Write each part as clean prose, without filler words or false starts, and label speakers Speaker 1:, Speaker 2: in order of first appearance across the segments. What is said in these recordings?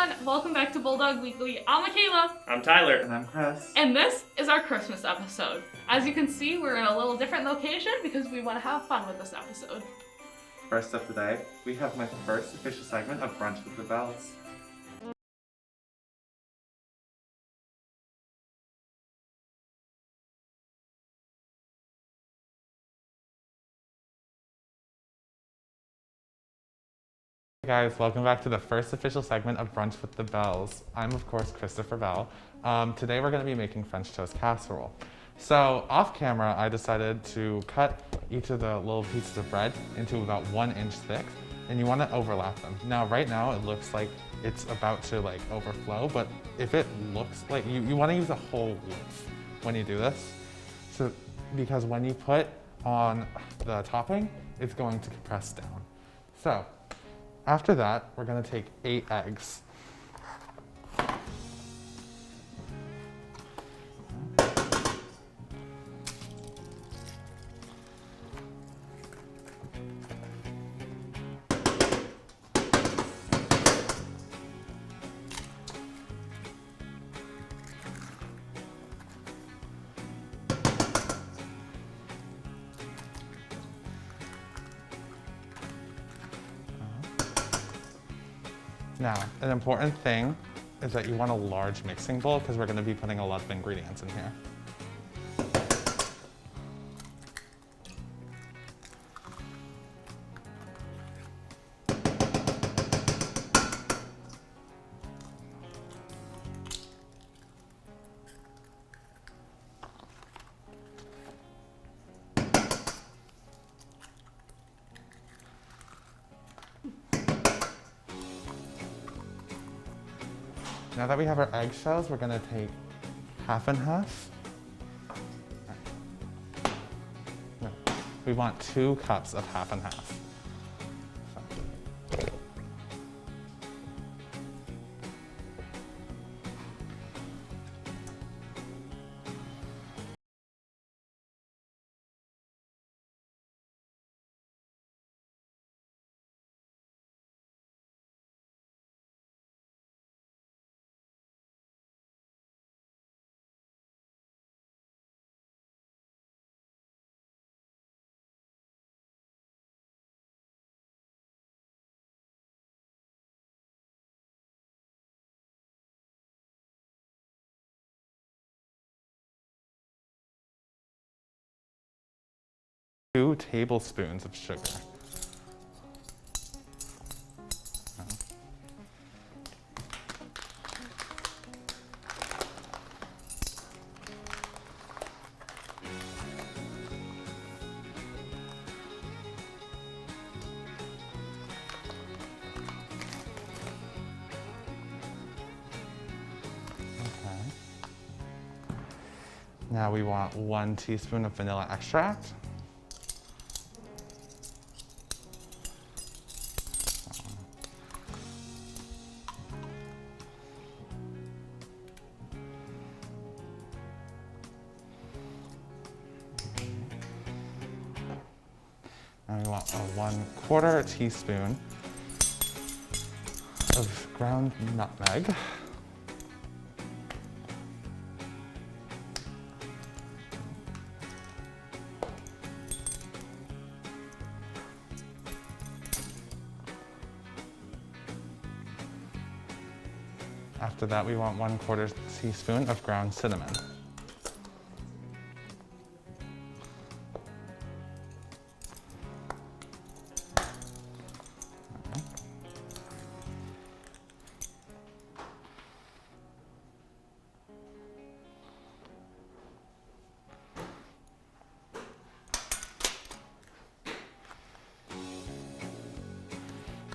Speaker 1: everyone, welcome back to Bulldog Weekly. I'm Michaela.
Speaker 2: I'm Tyler.
Speaker 3: And I'm Chris.
Speaker 1: And this is our Christmas episode. As you can see, we're in a little different location because we want to have fun with this episode.
Speaker 3: First up today, we have my first official segment of Brunch with the Bells. Hey guys, welcome back to the first official segment of Brunch with the Bells. I'm of course Christopher Bell. Today we're going to be making French toast casserole. So off camera I decided to cut each of the little pieces of bread into about 1 inch thick, and you want to overlap them. Now right now it looks like it's about to overflow, but if it looks like you want to use a whole loaf when you do this. So because when you put on the topping, it's going to compress down. So after that, we're going to take 8 eggs. Now, an important thing is that you want a large mixing bowl because we're going to be putting a lot of ingredients in here. Now that we have our eggshells, we're going to take half and half. No, we want 2 cups of half and half. Two tablespoons of sugar. Now we want 1 teaspoon of vanilla extract. And we want a 1/4 teaspoon of ground nutmeg. After that, we want 1/4 teaspoon of ground cinnamon.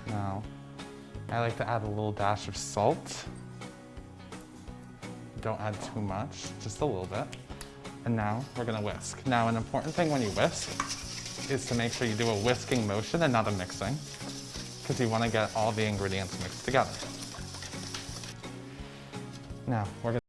Speaker 3: Now, I like to add a little dash of salt. Don't add too much, just a little bit. And now we're gonna whisk. Now, an important thing when you whisk is to make sure you do a whisking motion and not a mixing, because you wanna get all the ingredients mixed together. Now, we're gonna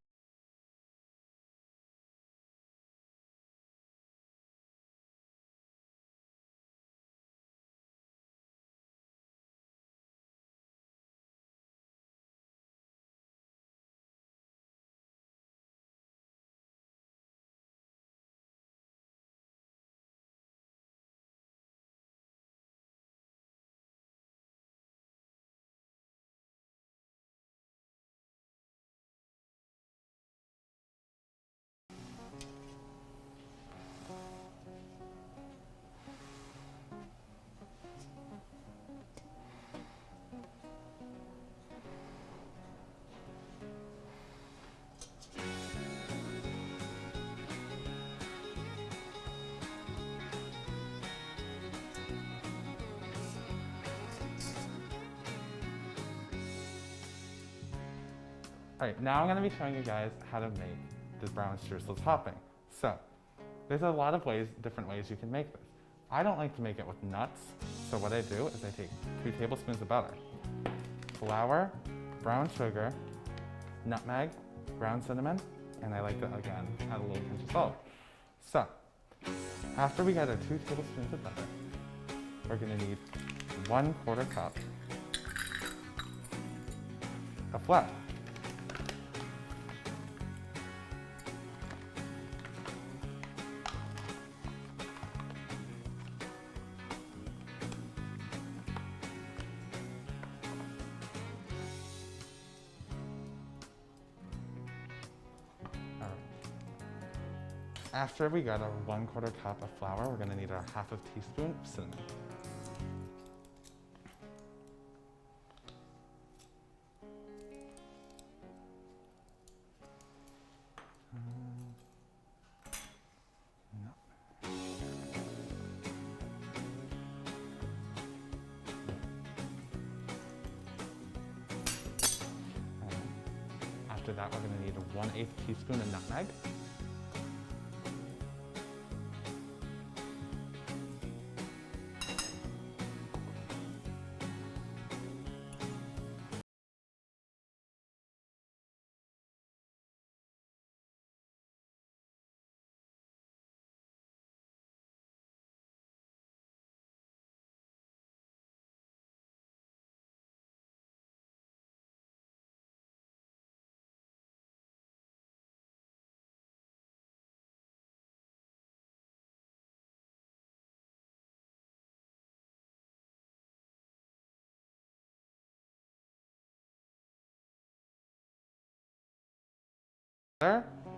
Speaker 3: All right, now I'm gonna be showing you guys how to make this brown streusel topping. So, there's a lot of different ways you can make this. I don't like to make it with nuts, so what I do is I take 2 tablespoons of butter, flour, brown sugar, nutmeg, ground cinnamon, and I like to, again, add a little pinch of salt. So, after we get our 2 tablespoons of butter, we're gonna need 1/4 cup of flour. After we got our 1/4 cup of flour, we're gonna need our 1/2 teaspoon of cinnamon. After that, we're gonna need a 1/8 teaspoon of nutmeg.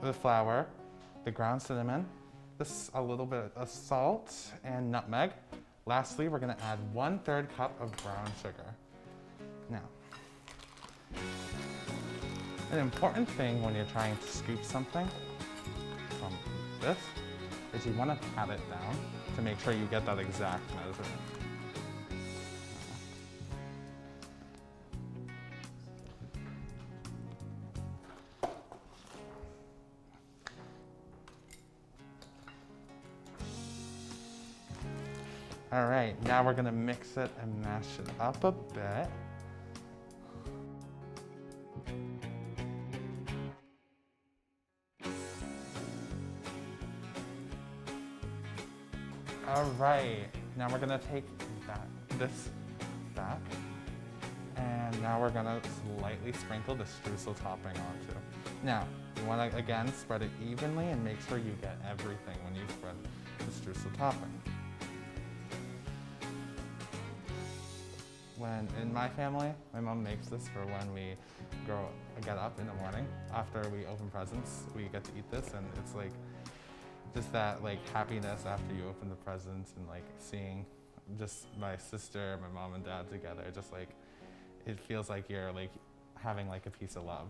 Speaker 3: The flour, the ground cinnamon, a little bit of salt and nutmeg. Lastly, we're gonna add 1/3 cup of brown sugar. Now, an important thing when you're trying to scoop something from this is you wanna pat it down to make sure you get that exact measurement. All right, now we're gonna mix it and mash it up a bit. All right, now we're gonna take this back, and now we're gonna lightly sprinkle the streusel topping onto. Now, you wanna, again, spread it evenly and make sure you get everything when you spread the streusel topping. In my family, my mom makes this for when we get up in the morning. After we open presents, we get to eat this, and it's like just that like happiness after you open the presents and like seeing just my sister, my mom and dad together. Just like it feels like you're like having like a piece of love.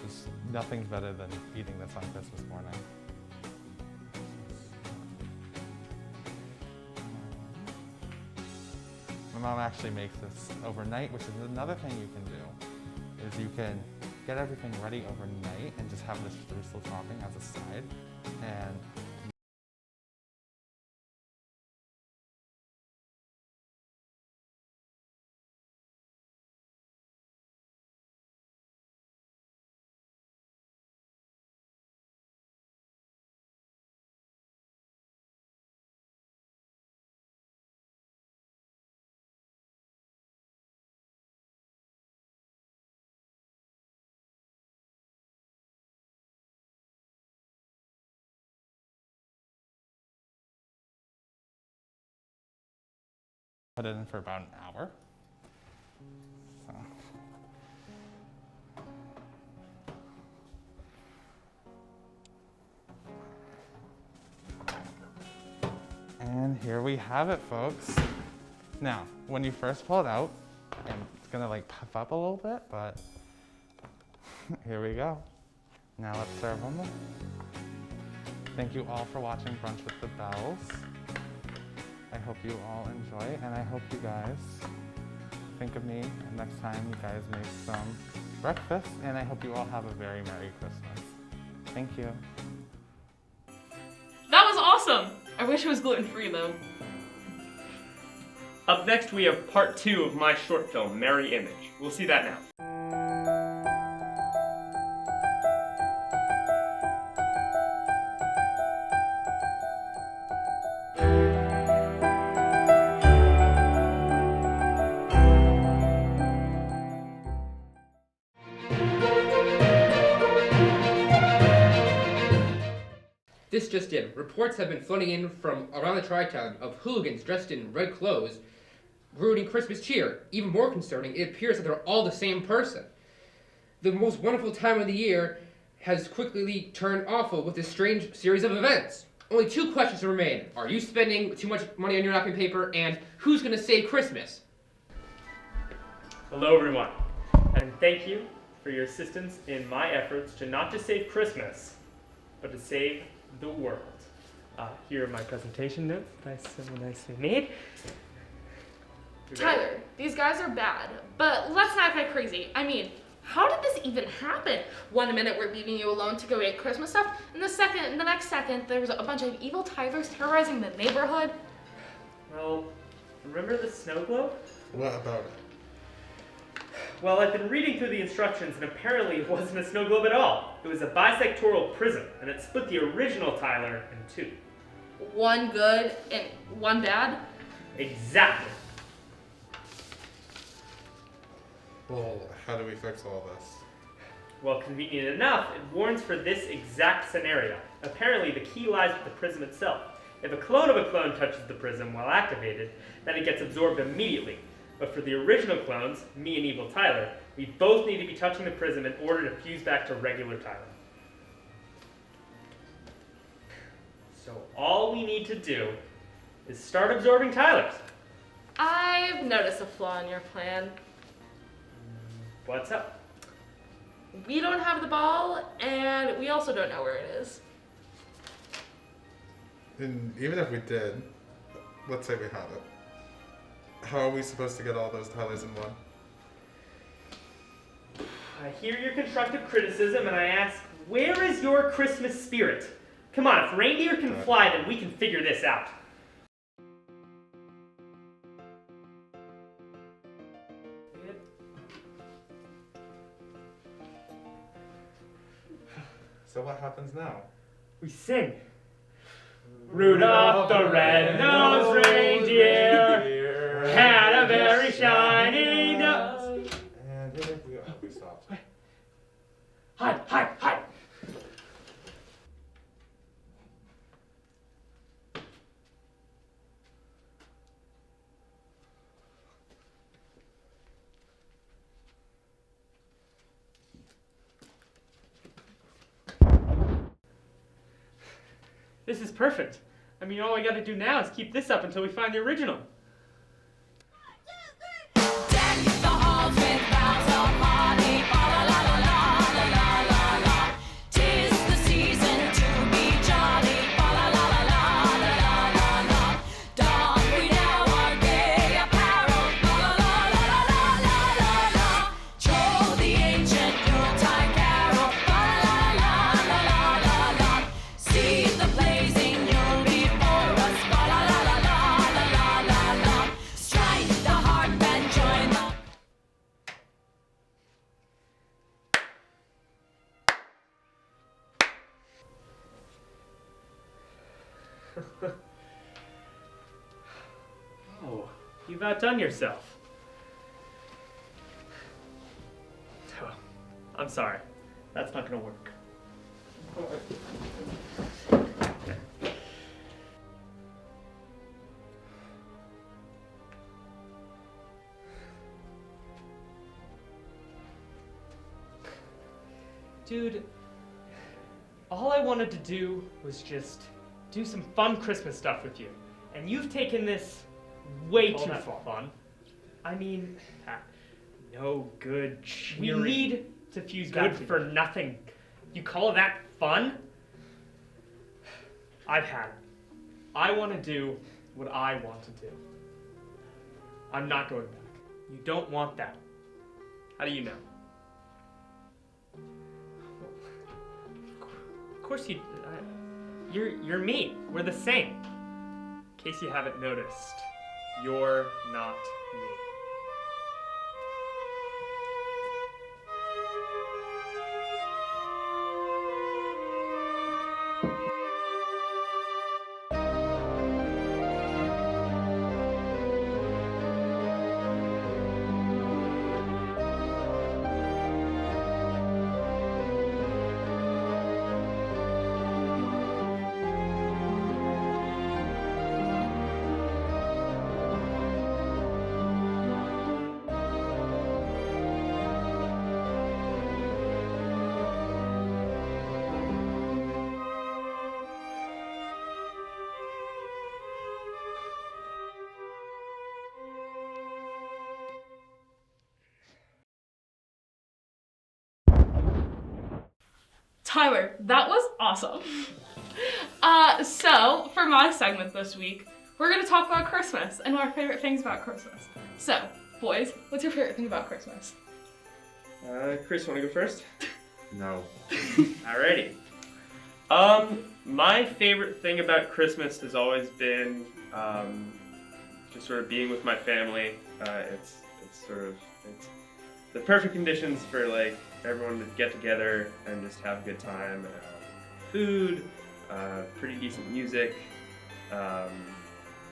Speaker 3: Just nothing's better than eating this on Christmas morning. My mom actually makes this overnight, which is another thing you can do, is you can get everything ready overnight and just have the streusel topping as a side. And put it in for about an hour. So. And here we have it, folks. Now, when you first pull it out, and it's gonna like puff up a little bit, but here we go. Now let's serve them. Thank you all for watching Brunch with the Bells. I hope you all enjoy, and I hope you guys think of me next time you guys make some breakfast, and I hope you all have a very Merry Christmas. Thank you.
Speaker 1: That was awesome! I wish it was gluten-free though.
Speaker 2: Up next, we have part 2 of my short film, Merry Image. We'll see that now.
Speaker 4: This just in. Reports have been flooding in from around the Tri-Town of hooligans dressed in red clothes ruining Christmas cheer. Even more concerning, it appears that they're all the same person. The most wonderful time of the year has quickly turned awful with this strange series of events. Only 2 questions remain. Are you spending too much money on your wrapping paper? And who's going to save Christmas?
Speaker 2: Hello, everyone, and thank you for your assistance in my efforts to not just save Christmas, but to save the world. Here are my presentation notes that I so nicely made.
Speaker 1: Tyler, these guys are bad, but let's not act crazy. I mean, how did this even happen? 1 minute we're leaving you alone to go get Christmas stuff, and the next second there was a bunch of evil Tylers terrorizing the neighborhood.
Speaker 2: Well, remember the snow globe?
Speaker 3: What about it?
Speaker 2: Well, I've been reading through the instructions, and apparently it wasn't a snow globe at all. It was a bisectoral prism, and it split the original Tyler in 2.
Speaker 1: 1 good and 1 bad?
Speaker 2: Exactly.
Speaker 3: Well, how do we fix all this?
Speaker 2: Well, convenient enough, it warns for this exact scenario. Apparently, the key lies with the prism itself. If a clone of a clone touches the prism while activated, then it gets absorbed immediately. But for the original clones, me and Evil Tyler, we both need to be touching the prism in order to fuse back to regular Tyler. So all we need to do is start absorbing Tylers.
Speaker 1: I've noticed a flaw in your plan.
Speaker 2: What's up?
Speaker 1: We don't have the ball, and we also don't know where it is.
Speaker 3: And even if we did, let's say we have it. How are we supposed to get all those Tylers in one?
Speaker 2: I hear your constructive criticism, and I ask, where is your Christmas spirit? Come on, if reindeer can fly, then we can figure this out.
Speaker 3: So what happens now?
Speaker 2: We sing. Rudolph the red-nosed reindeer had a very shiny nose.
Speaker 3: And we stopped.
Speaker 2: Hide, hide, hide. This is perfect. I mean, all I gotta do now is keep this up until we find the original. Oh, you've outdone yourself. Oh, I'm sorry. That's not gonna work. Dude, all I wanted to do was just do some fun Christmas stuff with you. And you've taken this way too far. Fun? I mean, no good cheering. We need to fuse back for nothing. You call that fun? I've had it. I want to do what I want to do. I'm not going back. You don't want that. How do you know? Of course you're me. We're the same. In case you haven't noticed, you're not me.
Speaker 1: Tyler, that was awesome. So for my segment this week, we're gonna talk about Christmas and our favorite things about Christmas. So, boys, what's your favorite thing about Christmas?
Speaker 2: Chris, wanna go first?
Speaker 3: No.
Speaker 2: Alrighty. My favorite thing about Christmas has always been just sort of being with my family. It's the perfect conditions for like everyone to get together and just have a good time. Food, pretty decent music.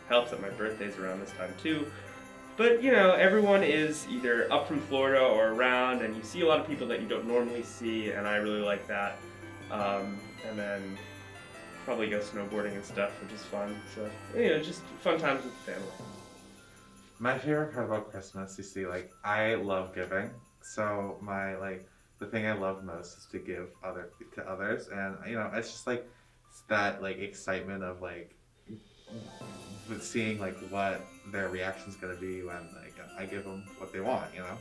Speaker 2: Helps that my birthday's around this time too. But you know, everyone is either up from Florida or around, and you see a lot of people that you don't normally see, and I really like that. And then probably go snowboarding and stuff, which is fun. So you know, just fun times with the family.
Speaker 3: My favorite part about Christmas, you see, like, I love giving. So the thing I love most is to give to others, and you know, it's just like it's that like excitement of like with seeing like what their reaction's gonna be when like I give them what they want, you know.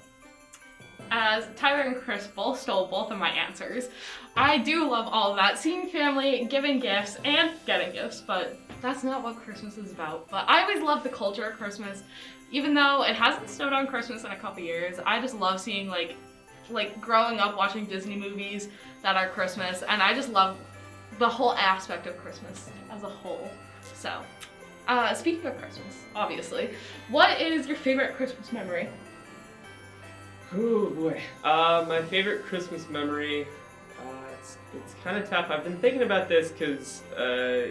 Speaker 1: As Tyler and Chris both stole both of my answers, I do love all of that. Seeing family, giving gifts, and getting gifts, but that's not what Christmas is about. But I always love the culture of Christmas. Even though it hasn't snowed on Christmas in a couple years, I just love seeing like growing up watching Disney movies that are Christmas, and I just love the whole aspect of Christmas as a whole. So, speaking of Christmas, obviously, what is your favorite Christmas memory?
Speaker 2: Oh boy. My favorite Christmas memory, it's kind of tough. I've been thinking about this because,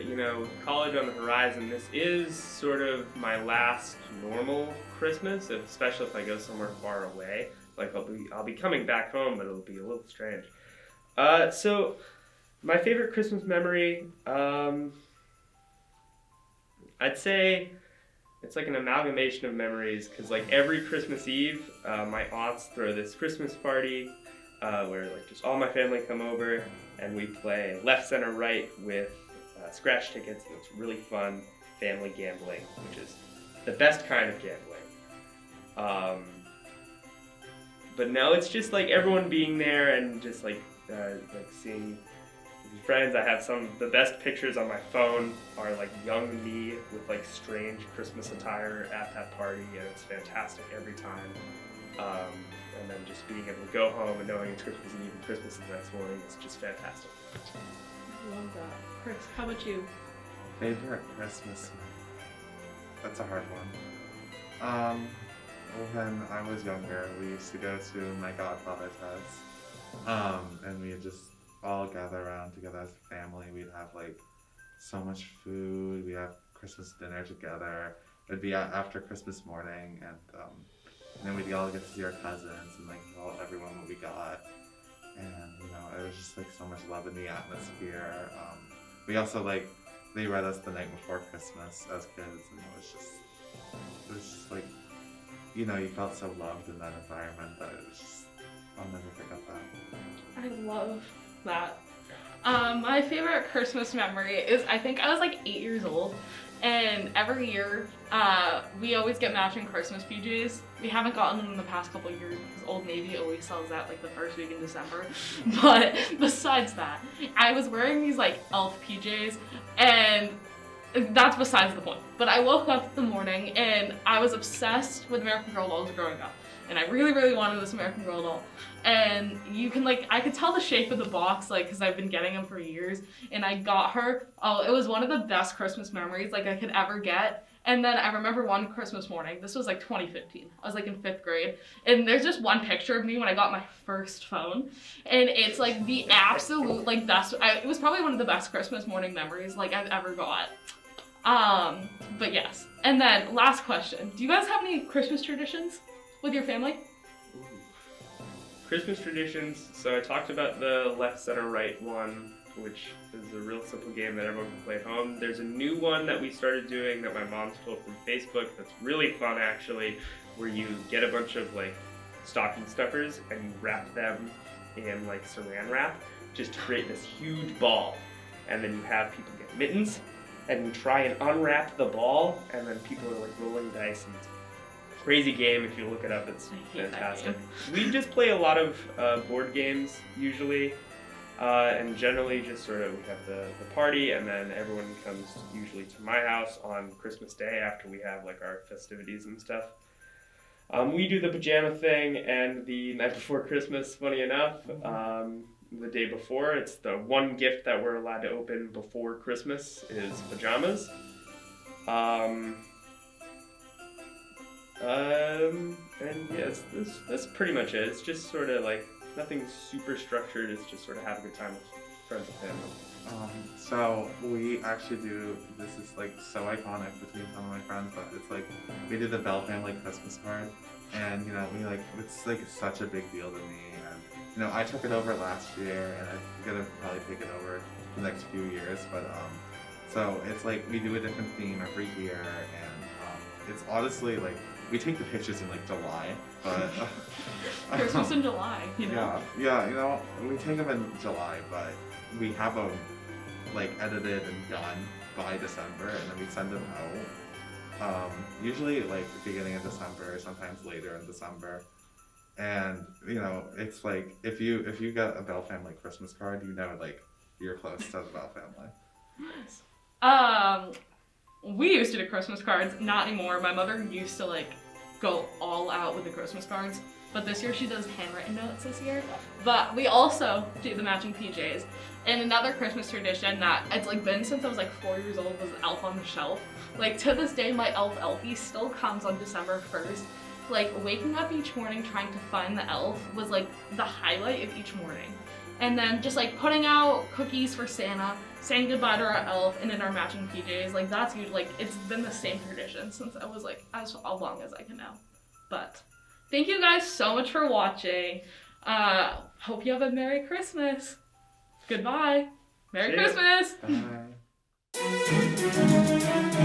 Speaker 2: you know, college on the horizon, this is sort of my last normal Christmas, especially if I go somewhere far away. Like I'll be coming back home, but it'll be a little strange. So my favorite Christmas memory, I'd say it's like an amalgamation of memories, because like every Christmas Eve, my aunts throw this Christmas party where like just all my family come over and we play left, center, right with scratch tickets, and it's really fun family gambling, which is the best kind of gambling. But now it's just like everyone being there and just like seeing friends. I have some of the best pictures on my phone are like young me with like strange Christmas attire at that party, and it's fantastic every time. And then just being able to go home and knowing it's Christmas Eve and Christmas is the next morning is just fantastic.
Speaker 1: I love that. Chris, how about you?
Speaker 3: Favorite Christmas memory? That's a hard one. When I was younger, we used to go to my godfather's house, and we'd just all gather around together as a family. We'd have like so much food. We'd have Christmas dinner together. It'd be after Christmas morning, and then we'd all get to see our cousins and like tell everyone what we got. And you know, it was just like so much love in the atmosphere. We also like they read us the night before Christmas as kids, and it was just like, you know, you felt so loved in that environment that it was just, I'll never forget that.
Speaker 1: I love that. My favorite Christmas memory is I think I was like 8 years old, and every year we always get matching Christmas PJs. We haven't gotten them in the past couple of years because Old Navy always sells that like the first week in December. But besides that, I was wearing these like elf PJs, and that's besides the point. But I woke up in the morning and I was obsessed with American Girl dolls growing up. And I really, really wanted this American Girl doll. And you can I could tell the shape of the box, because I've been getting them for years. And I got her. Oh, it was one of the best Christmas memories, I could ever get. And then I remember one Christmas morning, this was 2015. I was in 5th grade. And there's just one picture of me when I got my first phone. And it's the absolute best. It was probably one of the best Christmas morning memories I've ever got. But yes. And then last question. Do you guys have any Christmas traditions with your family?
Speaker 2: Christmas traditions. So I talked about the left, center, right one, which is a real simple game that everyone can play at home. There's a new one that we started doing that my mom stole from Facebook that's really fun actually, where you get a bunch of stocking stuffers and you wrap them in saran wrap just to create this huge ball. And then you have people get mittens and you try and unwrap the ball, and then people are rolling dice, and it's a crazy game. If you look it up, it's fantastic. We just play a lot of board games usually. And generally just we have the party, and then everyone comes usually to my house on Christmas Day after we have our festivities and stuff. We do the pajama thing, and the night before Christmas, funny enough, the day before, it's the one gift that we're allowed to open before Christmas is pajamas. And yes, that's pretty much it. It's just nothing super structured. It's just have a good time with friends and family.
Speaker 3: So we actually do, this is so iconic between some of my friends, but it's we did the Bell family Christmas card, and it's such a big deal to me, and I took it over last year, and I'm gonna probably take it over the next few years, but so it's we do a different theme every year, and it's honestly we take the pictures in July, but
Speaker 1: Christmas in July,
Speaker 3: Yeah, we take them in July, but we have them edited and done by December, and then we send them out. Usually beginning of December, sometimes later in December. And it's if you get a Bell family Christmas card, you're close to the Bell family.
Speaker 1: Nice. We used to do Christmas cards, not anymore. My mother used to go all out with the Christmas cards, but this year she does handwritten notes this year. But we also do the matching PJs. And another Christmas tradition that it's been since I was 4 years old was Elf on the Shelf. To this day, my Elfie still comes on December 1st. Waking up each morning trying to find the elf was the highlight of each morning. And then just putting out cookies for Santa, saying goodbye to our elf, and in our matching PJs. That's usually it's been the same tradition since I was as long as I can know. But thank you guys so much for watching. Hope you have a Merry Christmas. Goodbye. Merry Christmas.
Speaker 3: Bye.